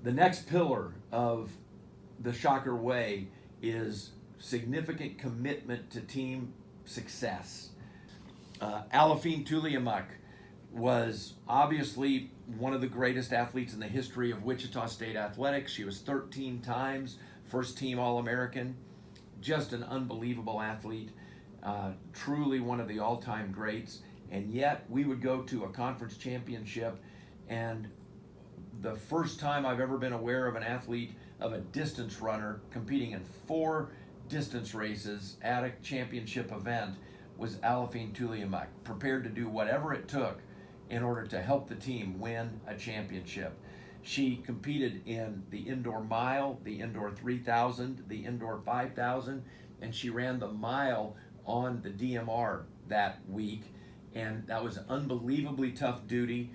The next pillar of the Shocker Way is significant commitment to team success. Alafine Tuliamuk was obviously one of the greatest athletes in the history of Wichita State athletics. She was 13 times first team All-American, just an unbelievable athlete, truly one of the all-time greats. And yet we would go to a conference championship, and the first time I've ever been aware of an athlete, of a distance runner competing in 4 distance races at a championship event, was Alafine Tuliamuk, prepared to do whatever it took in order to help the team win a championship. She competed in the indoor mile, the indoor 3,000, the indoor 5,000, and she ran the mile on the DMR that week. And that was unbelievably tough duty,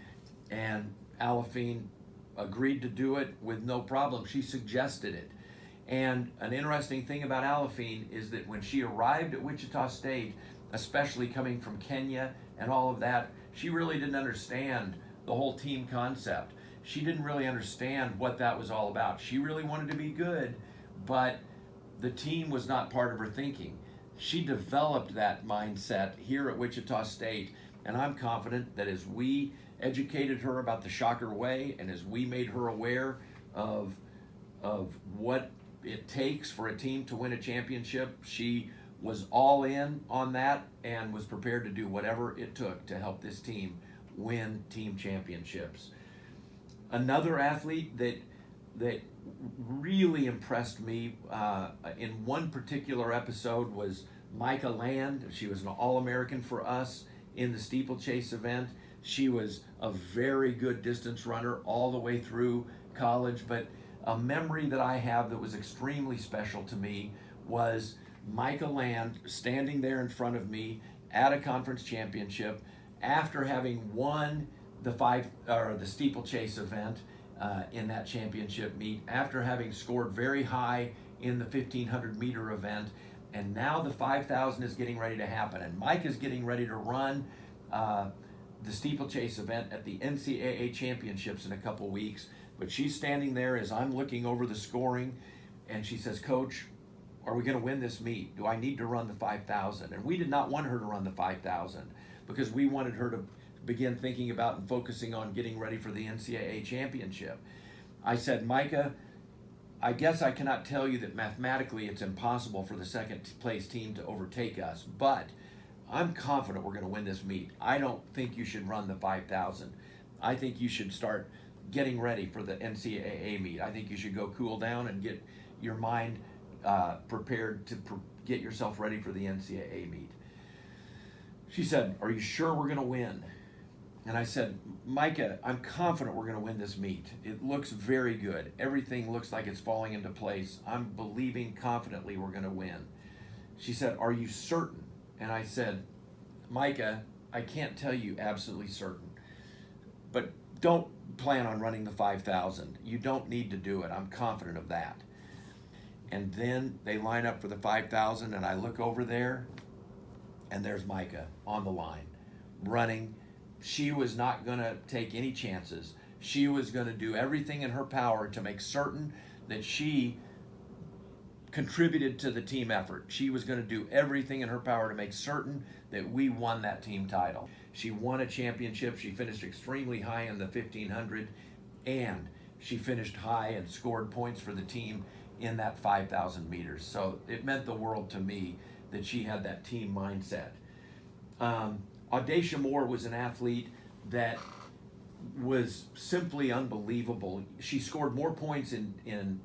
and Alafine agreed to do it with no problem. She suggested it. And an interesting thing about Alafine is that when she arrived at Wichita State, especially coming from Kenya and all of that, she really didn't understand the whole team concept. She didn't really understand what that was all about. She really wanted to be good, but the team was not part of her thinking. She developed that mindset here at Wichita State, and I'm confident that as we educated her about the Shocker Way, and as we made her aware of what it takes for a team to win a championship, she was all in on that and was prepared to do whatever it took to help this team win team championships. Another athlete that really impressed me in one particular episode was Micah Land. She was an All-American for us in the steeplechase event. She was a very good distance runner all the way through college, but a memory that I have that was extremely special to me was Micah Land standing there in front of me at a conference championship after having won the steeplechase event in that championship meet, after having scored very high in the 1,500 meter event, and now the 5,000 is getting ready to happen, and Mike is getting ready to run the steeplechase event at the NCAA championships in a couple weeks. But she's standing there as I'm looking over the scoring, and she says, "Coach, are we going to win this meet? Do I need to run the 5,000?" And we did not want her to run the 5,000 because we wanted her to begin thinking about and focusing on getting ready for the NCAA championship. I said, "Micah, I guess I cannot tell you that mathematically it's impossible for the second place team to overtake us, but I'm confident we're going to win this meet. I don't think you should run the 5,000. I think you should start getting ready for the NCAA meet. I think you should go cool down and get your mind prepared to get yourself ready for the NCAA meet." She said, "Are you sure we're going to win?" And I said, "Micah, I'm confident we're going to win this meet. It looks very good. Everything looks like it's falling into place. I'm believing confidently we're going to win." She said, "Are you certain?" And I said, "Micah, I can't tell you absolutely certain, but don't plan on running the 5,000. You don't need to do it. I'm confident of that." And then they line up for the 5,000, and I look over there, and there's Micah on the line, running. She was not going to take any chances. She was going to do everything in her power to make certain that she contributed to the team effort. She was going to do everything in her power to make certain that we won that team title. She won a championship. She finished extremely high in the 1,500, and she finished high and scored points for the team in that 5,000 meters. So it meant the world to me that she had that team mindset. Audacia Moore was an athlete that was simply unbelievable. She scored more points in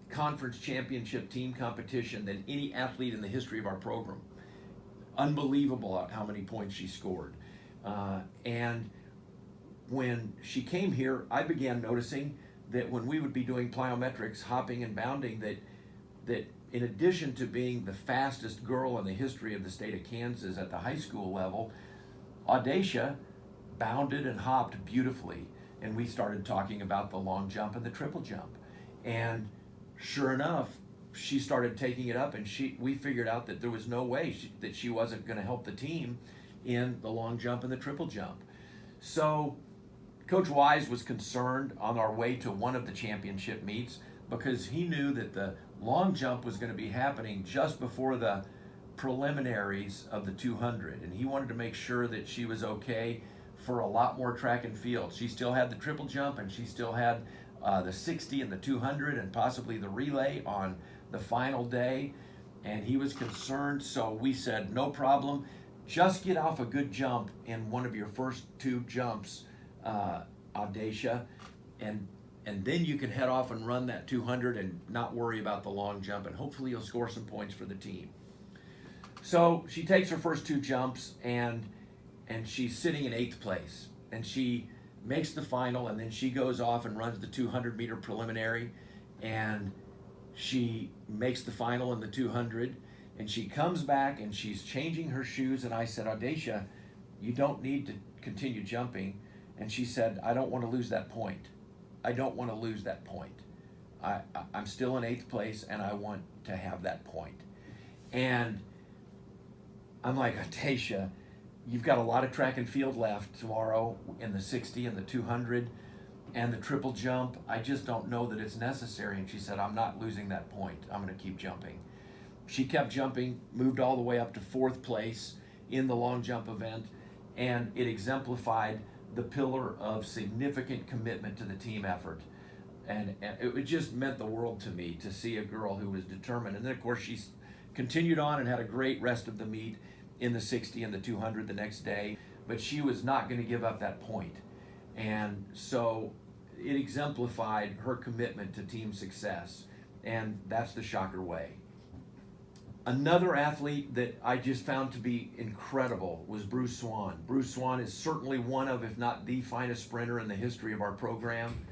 conference championship team competition than any athlete in the history of our program. Unbelievable how many points she scored. And when she came here, I began noticing that when we would be doing plyometrics, hopping and bounding, that in addition to being the fastest girl in the history of the state of Kansas at the high school level, Audacia bounded and hopped beautifully. And we started talking about the long jump and the triple jump. And sure enough, she started taking it up, and we figured out that there was no way that she wasn't going to help the team in the long jump and the triple jump. So Coach Wise was concerned on our way to one of the championship meets because he knew that the long jump was going to be happening just before the preliminaries of the 200, and he wanted to make sure that she was okay for a lot more track and field. She still had the triple jump, and she still had the 60 and the 200 and possibly the relay on the final day, and he was concerned. So we said, no problem, just get off a good jump in one of your first two jumps, Audacia, and then you can head off and run that 200 and not worry about the long jump, and hopefully you'll score some points for the team. So she takes her first two jumps, and she's sitting in 8th place, and she makes the final, and then she goes off and runs the 200-meter preliminary, and she makes the final in the 200, and she comes back and she's changing her shoes, and I said, Audacia, you don't need to continue jumping. And she said, I don't want to lose that point. I don't want to lose that point. I'm still in 8th place, and I want to have that point. And I'm like, Audacia, you've got a lot of track and field left tomorrow in the 60 and the 200 and the triple jump. I just don't know that it's necessary. And she said, I'm not losing that point. I'm going to keep jumping. She kept jumping, moved all the way up to 4th place in the long jump event, and it exemplified the pillar of significant commitment to the team effort. And it just meant the world to me to see a girl who was determined. And then, of course, she continued on and had a great rest of the meet in the 60 and the 200 the next day, but she was not going to give up that point. And so it exemplified her commitment to team success, and that's the Shocker way. Another athlete that I just found to be incredible was Bruce Swan. Bruce Swan is certainly one of, if not the finest sprinter in the history of our program.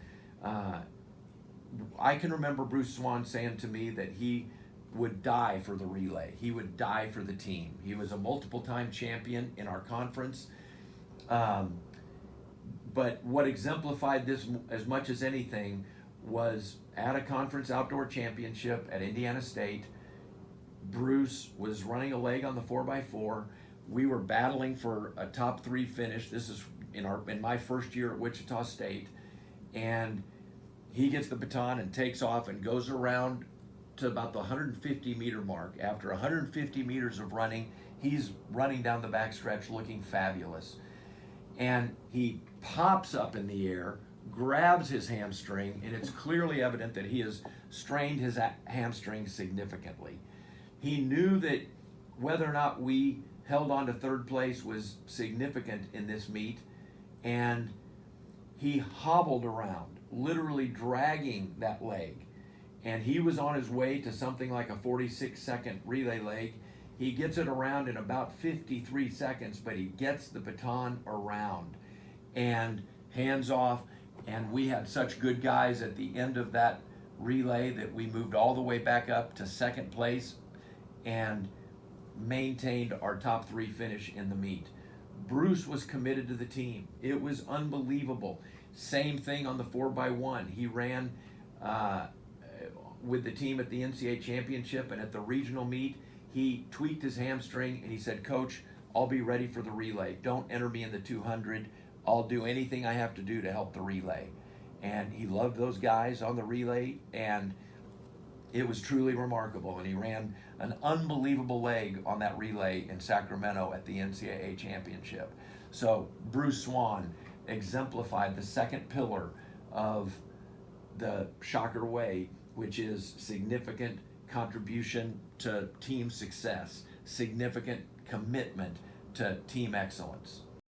I can remember Bruce Swan saying to me that he would die for the relay. He would die for the team. He was a multiple-time champion in our conference. But what exemplified this as much as anything was at a conference outdoor championship at Indiana State. Bruce was running a leg on the 4x4. We were battling for a top 3 finish. This is in my first year at Wichita State. And he gets the baton and takes off and goes around to about the 150-meter mark. After 150 meters of running, he's running down the backstretch looking fabulous. And he pops up in the air, grabs his hamstring, and it's clearly evident that he has strained his hamstring significantly. He knew that whether or not we held on to 3rd place was significant in this meet, and he hobbled around, literally dragging that leg. And he was on his way to something like a 46-second relay leg. He gets it around in about 53 seconds, but he gets the baton around and hands off. And we had such good guys at the end of that relay that we moved all the way back up to 2nd place and maintained our top 3 finish in the meet. Bruce was committed to the team. It was unbelievable. Same thing on the 4x1. He ran with the team at the NCAA championship, and at the regional meet, he tweaked his hamstring and he said, Coach, I'll be ready for the relay. Don't enter me in the 200. I'll do anything I have to do to help the relay. And he loved those guys on the relay, and it was truly remarkable. And he ran an unbelievable leg on that relay in Sacramento at the NCAA championship. So Bruce Swan exemplified the second pillar of the Shocker way, which is significant contribution to team success, significant commitment to team excellence.